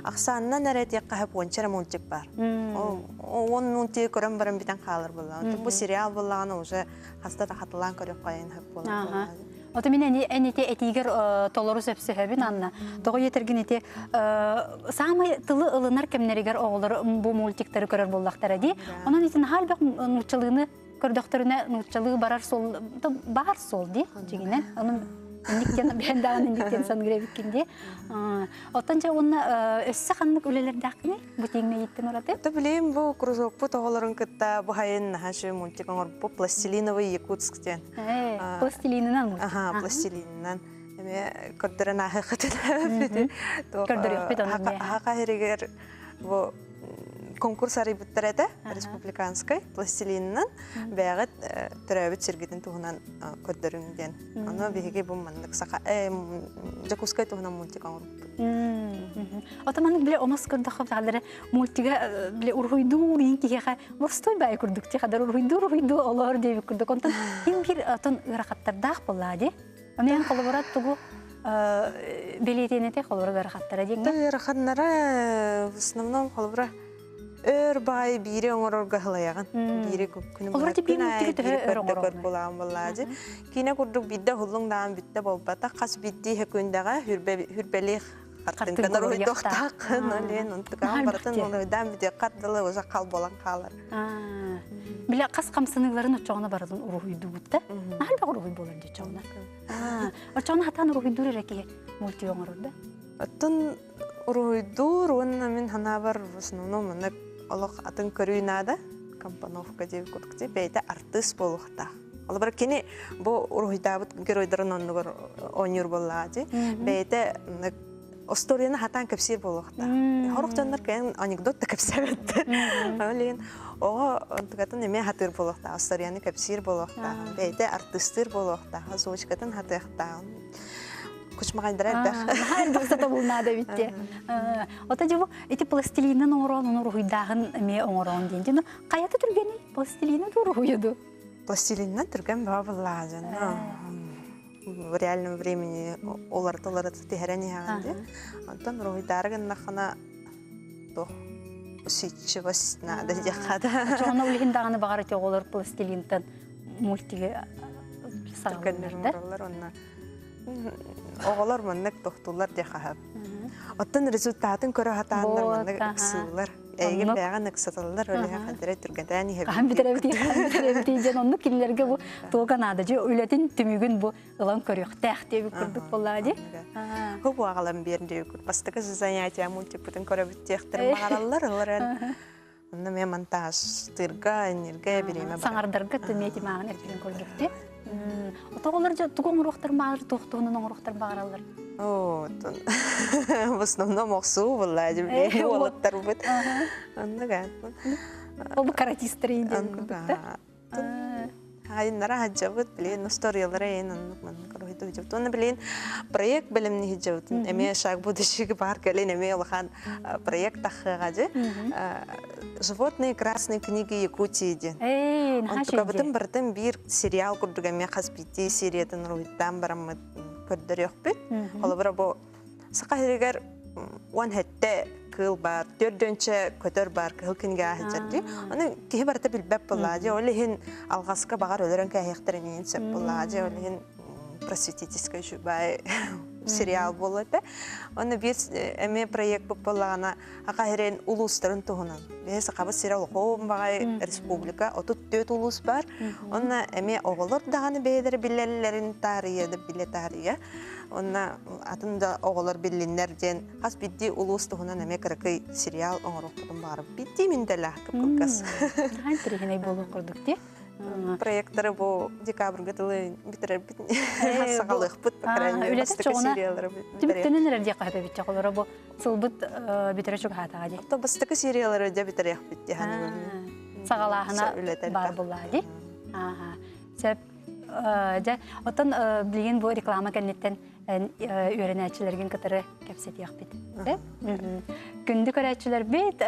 Ақсанынан әрет еққа әп ончары мультик бар. Он мультик көрін бірін бітен қалыр болла. Бұл сериал боллағаны уже қастата қатылан көріп қайын әп болла. Ота мен әнете әтигер толору сөпсі әбін анна. Тоғы етірген ете самай тылы ылынар кәмнерігер оғылар бұл мультиктары көрір болдақтар әді. Онан етін хал бәк нұтчалығыны көрдіқтарына нұтчалығы барар сол, бар сол де, жегінен. Оның бән дағын үндіктен сангірі біткенде. Оттан жа оны өссі қанлық өлелерді ақыны бұтеңме еттен орады? Ота білейм бұл күрізок бұт оғыларын күтті бұхайын нәхаші мультик оңыр бұл пластилиновый якутсктен. Пластилинынан мультик? Аха, пластилинынан. Көрдірін ағы қытыда. Көрдір yok бет оны. Хақа херегер бұл конкурс арыйбыттар республиканской пластилиннан бәгыт төрәбит сиргитин туһунан көрдөрүңден. Аны биһиге бу мандык сака Жакускай туһунан мультик аңыр. Отаман биле омаскырда хабдалары мультига биле урхуйду инкиха мостой бай курдук ти хадар урхуйду олар деп курдук. Онтан ким бир атан ырахаттардах боллади. Мен коллаборат тугу билетенете коллаборат ырахаттара деңге. Ырахаттара в основном коллабора бай бире оңорорга хылаяган. Бире күнү бар булам боллади. Кине курдук бидде хулуңдан битте болбата кас бидди хекүндага хүрбели картинкалар ойдоктак нолен онтуган бартын олардан биде каттылы уже кал болан калар. Биле кас камсыныгларын очоңна барылын урухуйду бутта. Алба урухуй болар дечоңна. Очоңна хатан урухуйду реке мультик оңорорда. Аттан урухуйду ронна мен ханабар в основном мына олох атын көрүнада компоновка деп курдукте бейте артист болукта. Ал бар кени бу урухуйдабыт геройдарын оннугор онюр боллади. Бейте Осторияны хатан кепсир болуқта. Хоруқ жандар кәйін анекдот та кепсәбетті. Олейін, оға онтығатын еме хатыр болуқта. Осторияны кепсир болуқта. Бәйді артистыр болуқта. Зоочкатын хатыqta. Күчмағайдыр әддәқ. Әддіқсата болнады бітте. Ота жабу, эти пластилинын оңырауын, ұрғыйдағын еме оңырауын дейінді. Қаяты түргені пластилинын ұрғыйды? Пластилиннан түрген бабылла жана. В реальном времени олар-толар тихерени ханды. Антон ройдарган нахана то усичевас надо дехада. Чона улихиндаганы багарыте олар пластилинтан мультиге сагылдырды. Оголар маннык тохтулар дехахап. Оттан результатын көрө хатаандар маннык сылар. Эйген бяган ныксаталар өле хадыра түргәдәни хәбит. Һәм битерәбити җан онны килләргә бу туганада җи үләтин түмүгүн бу ылан көрөк тәхте бу күрдүк булады. Күп вагалам берде күр. Бастыгы занятия мультик бүтән көрәбит тәхтер магараллар олар. Онны мен монтаж тырга энергия биреме. Саңардарга төмәти магын эркелен көрдүктә. Отоголар жа туган урохтар магыр тохтуунун урохтар багаралар. В основном оксу булады бе олаттар бут. Андаган. Ол каратистер инде. Хайнара хаҗабыт билен историялары энен коройду җибт. Оны билен проект белемне җибт. Эме шаг будущего бар келен эме олхан проект тахыгады. Животные красные книги Якутии. Он tukabıtın bırtın bir serial kurduk eme xasbiti seriyatın ruhitan baramı kördürüyor bit. Ola bu sakahiriger one hette kıl bar, dördönçe kötör bar, kıl kinge ahıcırdı. Onu kihi barıta bilbep bulladı. Olihin alğaska bağır ölürün kahiyaktarının söp bulladı. Olihin просветительская жубай сериал болады. Оны bir эме проект боллана акайрен улустарын тугунан. Бес кабы сериал ком багай республика, отут 4 улус бар. Оны эме оголор даганы бейдер билелерин тарихы биле тарихы. Оны атында оголор билиннерден хас бидди улус тугунан эме кыркы сериал оңорукпун барып битти минделах кыпкас. Хантырыгынай болу курдук ти. Проекттары бу декабрьгә тулы битереп бит. Сагалык бут бакырын. Үләтә сериаллары бит. Тибеттенен рәдия кайда бит чакылары бу сылбыт битереп чыга хата ди. Автобустагы сериаллары да битереп бит яны. Сагалахына бар булады. Ага. Сәп ja otan bilgen bu reklama kennetten öğrenicilerin katırı kapseti yakbit. Gündük öğrenciler bit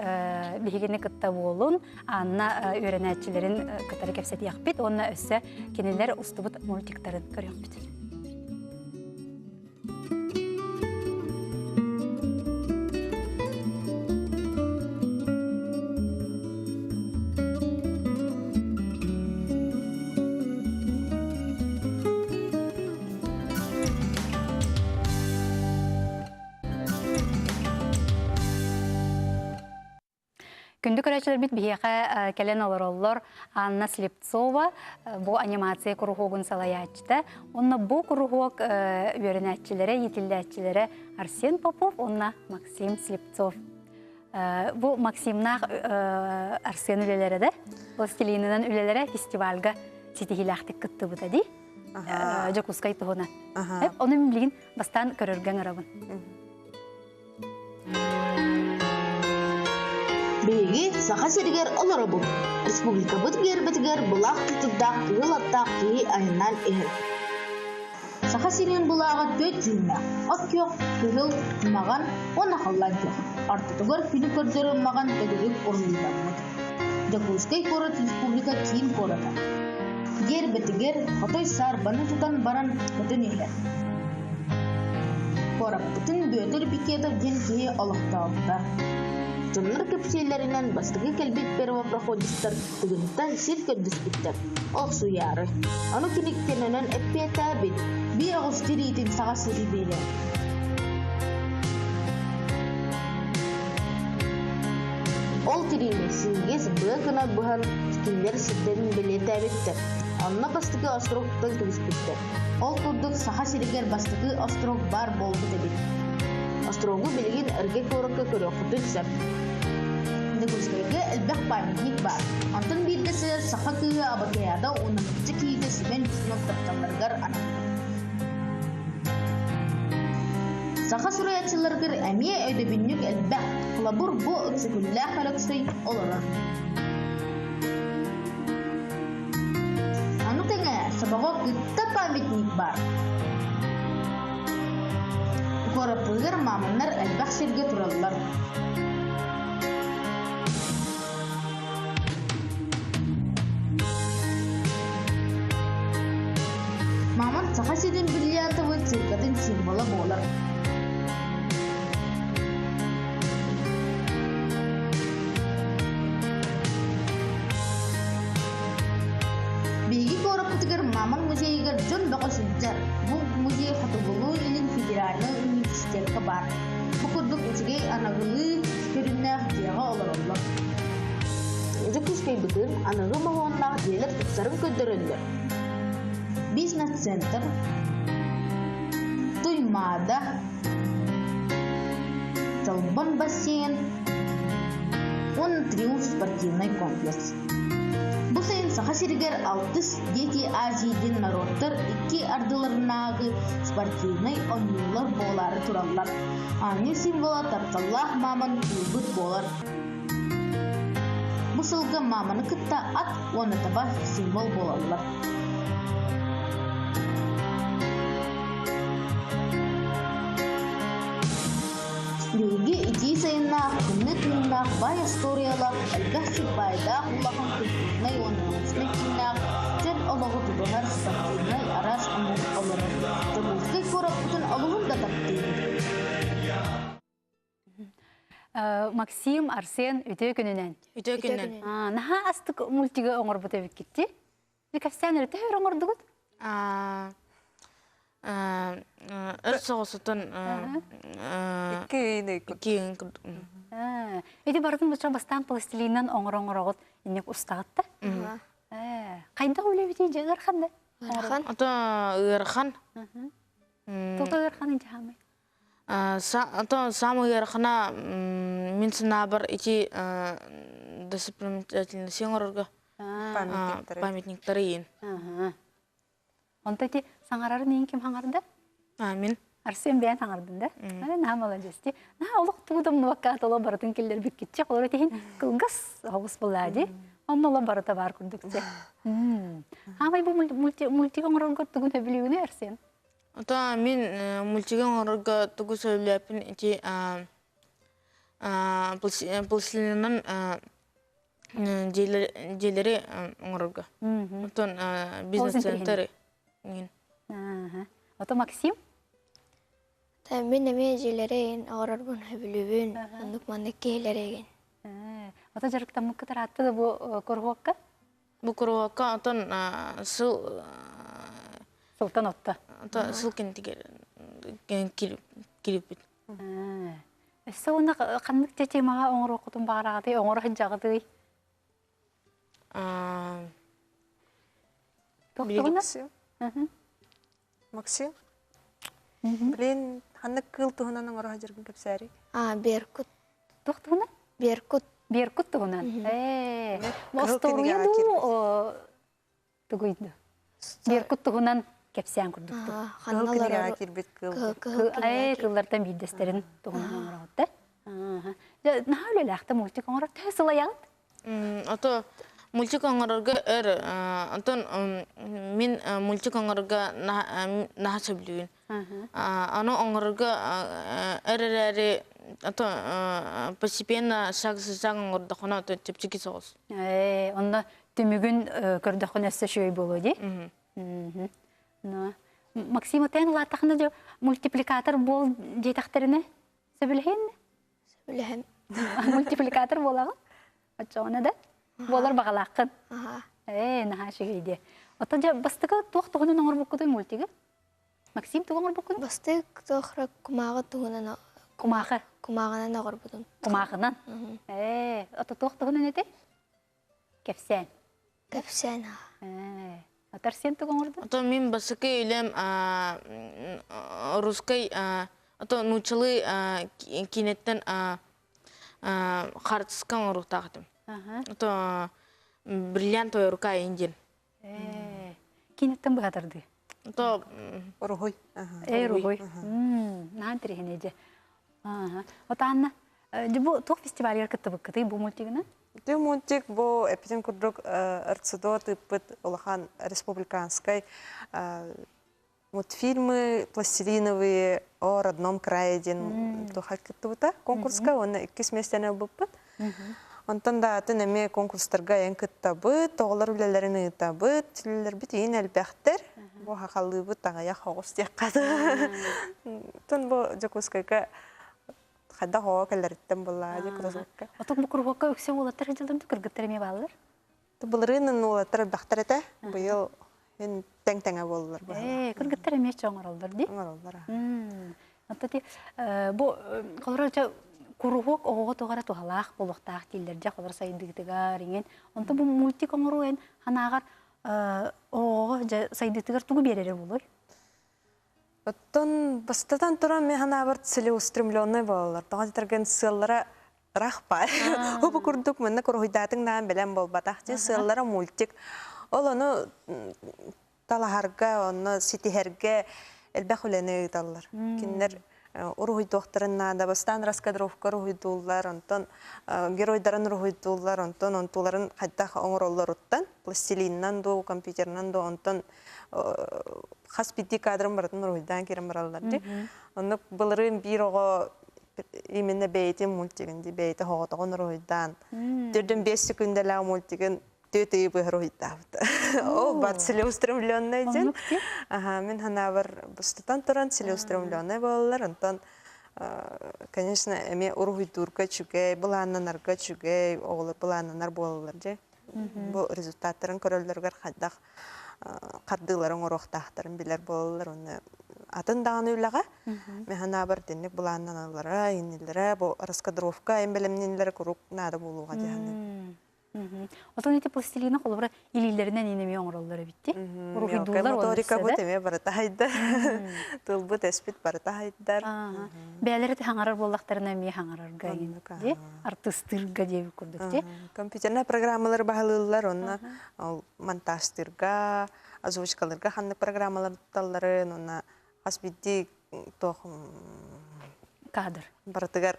bilgini katta bolun anna öğrenicilerin katırı kapseti yakbit. Onna össe kendiler ustubut multiktarın görüyor bit. Күндік öğrenciler bit biheqa kelen olurlar Anna Sliptsova bu animasiya kuruhugun salayatçıda. Onna bu kuruhug öğrencilere, yetilliçilere Arsen Popov, onna Maksim Sliptsov. Bu Maksimnaq Arsen üleleri de Plastilininden ülelere festivalga sitihilaqtik kıttı bu da di. Jakuskay tuhuna. Hep onu bilgin bastan körürgen arabın. Беги саха сиргер олары бұл. Республика бұтгер бітігер бұлақ тұтырдақ күйіл аттақ кейі айынан әр. Саха сирген бұлағы 4 жылына. Ат күйіл күйіл маған оны қаллан күйіл. Артытығыр күні көрдері маған тәгілік орындағымыд. Дәкускай корот республика кейін корота. Гер бітігер қотой сар баны тұтан баран күтін елер. Корап бүтін бөтір бекетіп ден кейі олықталықта. Жонлар көпшейлерінен бастығы кәлбет первопроходистер түгіністен сир көрдіспіттер. Ол суяры. Аны кенектерінен әппет әбет. Би ағыз тирейтін саға сирі бейді. Ол тирейіне сіңгез бұғына бұған түкіндер сірдерін білеті әбеттер. Анна бастығы острогтан түгіспіттер. Ол күрдік саға сирігер бастығы острог бар болды дәбет. Острогу білген әрге көрікі көрі құтын сәп. Дегустайға әлбәқ памятник бар. Антын білдісі сақа күйі абакаяда оның күтті кейді сібен түсініп тапталарғар анам. Сақа сұраятшыларғыр әме өйдебіннік әлбәқ қылабыр бұ өксікілі қалықсый олары. Аны тәңі сабаға күтті памятник бар. Корапығыр мамынлар әлбәқ серге тұралылар. Мамын сақа седен бриллиантовы циркадың символы болар. Бейгі корапығыр мамын музейгер жон бақы сүлдер. Бұл музей Хатыбулу елін федеральны университетке бар. Бұл күрдік үчігей анағылы көріннәқ деға олар олар. Жүк күшкей бүгін анығы мағуаннақ делер тұтсарын көндірілдер. Бизнес-центр, Туймада, Толбон бассейн, он Триумф спортивный комплекс. Бұл сайын сақа сиргер 6 дети Азияден народтар 2 ардыларынағы спортивный ойнулар болары туралар. Аны символа тапталлах мамын үлгіт болар. Бұл сылғы мамыны күтті ат, оны таба символ болалар. Бейгі иди сайыннақ, күнні түннақ, бай историялақ, әлбәқсі байдақ, ұлағын күлтінай оныңызны кіннақ, жөн олығы тұдығар спортивнай араш ұмыр олары. Жобылғай көріп бүтін олығын да таптейді. Максим, Арсен, үті күнінен? Үті күнінен. Наға астық мультиға оңыр бұты өп кетті? Кәпсән үрті өр оңыр дұғыд? Өр соғысытын кейін күрдік. Өйді бардың бұтша бастан пластилиннен оңыр-оңыр оғыт енек ұстағытты? Қайында өлі бітейді ұрқанды? Ата ұрқан. Тұлда ұрқан енді хамай? Ата самы ұрқана мен сына бір ити достопримечательный сен ұрырға памятниктары ең. Онта ти саңарарын ең кем хаңарды? Мен. Арсен бәйін хаңардың да? Наға молодесті. Наға олық тұғыдым мұваққат ола барытын келдер бүк кетчек. Олар өтейін қылғыз ауыз болады. Onun ola barıta var kurdukça. Ama bu multiga ngorga tugun biliyorsun Ersen. Ata min multiga ngorga tugu söyleyapin ki pulsilinan jeleri ngorga. Oton business center. Oto Maksim? Min neme jelerin ngorga biliyorsun. Onluk mandak kehlerin. Oto jarıkta muktar attı da bu korvokka? Bu korvokka oton Sultan otta. Ata sulkin kirip. Sonra kanlık tete mağa onur okudum bağırağıdı, onur hıncağıdı. Maksim. Maksim. Bilin hannak kıl tuğunan onur hıncağıdı kapsari? Berkut. Tuğunan? Berkut. Berkut tuğunan. Mostoruydu o tuğuydu. Berkut tuğunan kapsiyan kurduk. Kıl kılga kirbet kıl. Kıllardan bildeslerin tuğunan onur okudum. Наха өлеләхті мультик оңырар тәсіл аяғыт? Ото мультик оңырырға антон мен мультик оңырырға наха сөблігін. Аны оңырырға әрі ото постепенно шаг оңырды қона ото тепчеки соғыз. Онда түмігін көрдіқін әсі шөй болу де? Максима тәң латақында мультипликатор бол жетақтарыны сөбілген? Сөбілген. Мультипликатор болағын? Отчоғына да? Болар бағалақын? Наға шегейде. Ота жа бастығы тоқ-тоғынан оңыр бұққыды мультигі? Максим тоқ оңыр бұққыды? Бастық тоқыра құмағы тоғынан Құмағы? Құмағынан оғыр бұдым. Құмағынан? Ота тоқ-тоғынан әді? Кәпсән? Кәпсән. Атар сен тоқ оңырды? Ото мен басықы үйлем русскай ото нучылы кинеттен қартысқан ұрықтағытым. Ото бриллиантовая рука индин. Кинеттен бұғатырды? Ото Рухой. Рухой. Наан тіреген еді. Ота Анна, бұл тоқ фестивалер күтті бұққыды бұл мультигіні? Бұл мультик бұл эпиден күрдік РЦДО тыппыт олахан республиканской мультфильмы пластилиновые о родном крае ден тоха күтті конкурска, оны 2 местені бұппыт. Онтан да атын әме конкурстарға ең күттабыт, тоғылар үлелерін ұйтабыт, түлелер біт ең әлбәқтер. Бұл хақалы бұт ағая қоғыс тек қады. Тон бұл жакускайға қайда қоға кәлеріттен бұла. Отық бұл күрғоққа өксе олаттар жылдымды күргіттер ме балылар? Бұлырының олаттар бақтар әті, бұйыл тәң-тәңі болылар. Күргіттер әме чоңыр олдар дей? Бұл қолыралча Курухок оғығы тоғара туғалақ болуқтақ дейлерде қолыр сайындығытыға реген. Онда бұл мультик оңыру ән ханағар оғығы сайындығытығар тұғы берері болыр? Оттон бастатан тұран мен ханағар целеустремленный болылар. Тоға жетерген сыллара рақпай. Хубы күрдік мұнна күрғойдатыңнан білен болбатақ де сыллара мультик. Ол оны талахарға, оны сетихерге әлбәқ өлені ұйталылар. Кенлер Уруй докторына да бастан раскадровка руйдуллар, онтон геройдарын руйдуллар, онтон онтуларын хаттах оңроллар уттан, пластилиннан до компьютернан до онтон хаспити кадрын бартын руйдан керем бараллар ди. Онны былырын бир ого именно бейти мультигинди бейти хоготогон руйдан. Дөрдөн 5 секундала мультигин төтөй быруйдавды. О, бат целеустремленный ден. Мен ханавар бастатан туран целеустремленный болалар. Онтон, конечно, эме уруйдурга чүгей, буланнанарга чүгей, оғылар буланнанар болалар же. Бұл результаттарын көрөлдөргөр хайдах кардыларын ороқтақтарын билер болалар. Атын дағын үйлаға, мен ханавар денник буланнаналара, иннилера, бұл раскадровка, эмбелемнелері күрік нады болуға дегенде. Отон эти пластилина қолыбыра илилерінен енеме оңыролары бітті? Рухидулар оны моторика бұт еме барыта хайдар. Тұл бұт әспет барыта хайдар. Бәлері де хаңарар болдақтарына ме хаңарарға енді? Артыстырға деп көрдікте? Компьютерна программалар бағылылар, онына монтажтырға, озвучкаларға қанды программалар талларын, онына қасбетті тоқым кадр. Бартыгар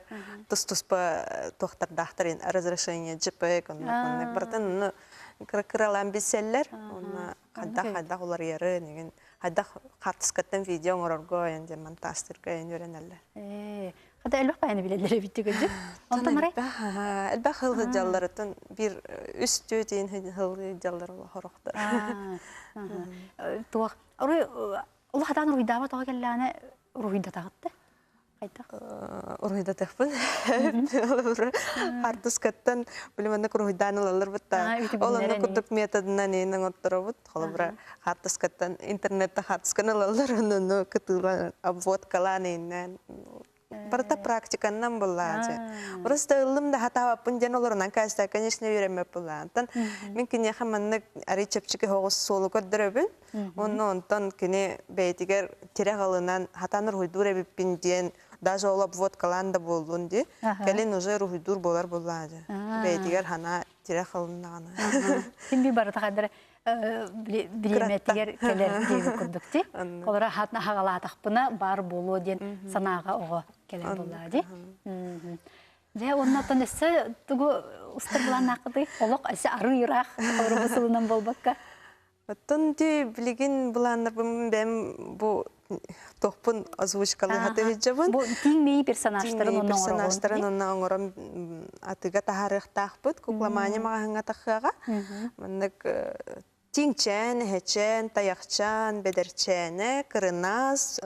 тус-туспа тоқтардақтарын разрешение джипек, бартын кыралан беселлер, қадда олар ері, қадда қартыскаттан видео оңырорго, енді монтастырға енді өренелер. Қадда әлбақ байыны білелері бітті көрді? Онтан арай? Әлбақ хылғы жаллар, бір үст өтейін хылғы жаллар қорықты. Туақ, ұлғадан ұйдава тоға келләні ұйда тағытты? Уройда тахпын. Артыскаттан билиманна уройдан алалар бутта. Оланна кудук методунан энен отторобут. Холобра артыскаттан интернетте артыскан алалар, ону кытылан обводкалан энен. Барта практиканнан буллажы. Просто ылым да хата апын олорунан кайста, конечно, үйренмеп булла. Мен кине хаманны ари чепчике хогус солу көрдөрөбүн. Onu ondan kine beytiger tere kalınan hatanır huydur ebipin diyen даже olap vodkalan da boldun di. Gelin уже huydur bolar bolladı. Beytiger hana tere kalınağına. Kim bir barı takadırı bilemetiger keler gibi kurduk di. Olara hatna hagala takpına bar bolu diyen sanağa oğa keler bolladı. Же оннатын өссө тугу устар булан акыды. Олок эсе ары ирак орбусулунан болбакка. Оттон ти билигин буланнар бем бу тохпун озвучкалы хаты жабын. Бу тиңмей персонажтарын оннан персонажтарын оннан оңором атыга тахарыктакпыт, кукламаня магаңа тахага. Мындык тиңчен, хечен, таякчан, бедерчене, кырынас,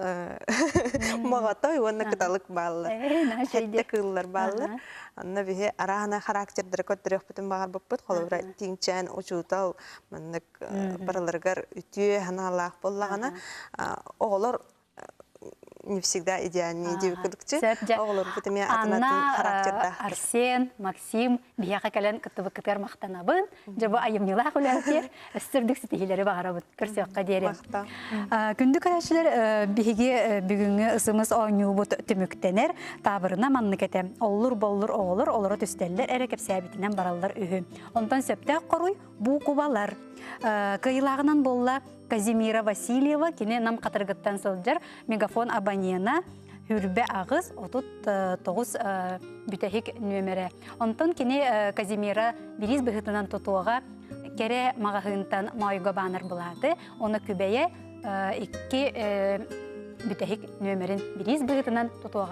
магатой онна кыталык баллы. Хетте кыллар баллы. Анна бихе арахана характердер көттөрөк бүтүн багар буппут, холобра тиңчен, учутал, мындык бараларгар үтүе ханалак боллагана, оголор не всегда идеальные девушки. Оголор бүтүн атынатын характерда. Арсен, Максим, бияка кален кытыбыкытар мактанабын, жабы айымнылах улартер, өстөрдүк ситихилери багарабын, көрсөкка дере. Күндү карашылар биге бүгүнгү ысымыз оңюбут түмүктенер, табырына манны кете. Оллур боллур оголор, олоро түстеллер, эрекеп сәбитинен бараллар үһү. Онтан сөптөк коруй бу кубалар. Кыйлагынан болла Казимира Васильева кини нам катыргыттан сылжар мегафон абонена хүрбе агыз отут 9 бүтәһик нөмере. Онтон кини Казимира бирис быһытынан тотуга кере магahынтан майга банар булады. Оны күбәе 2 бүтәһик нөмерин бирис быһытынан тотуга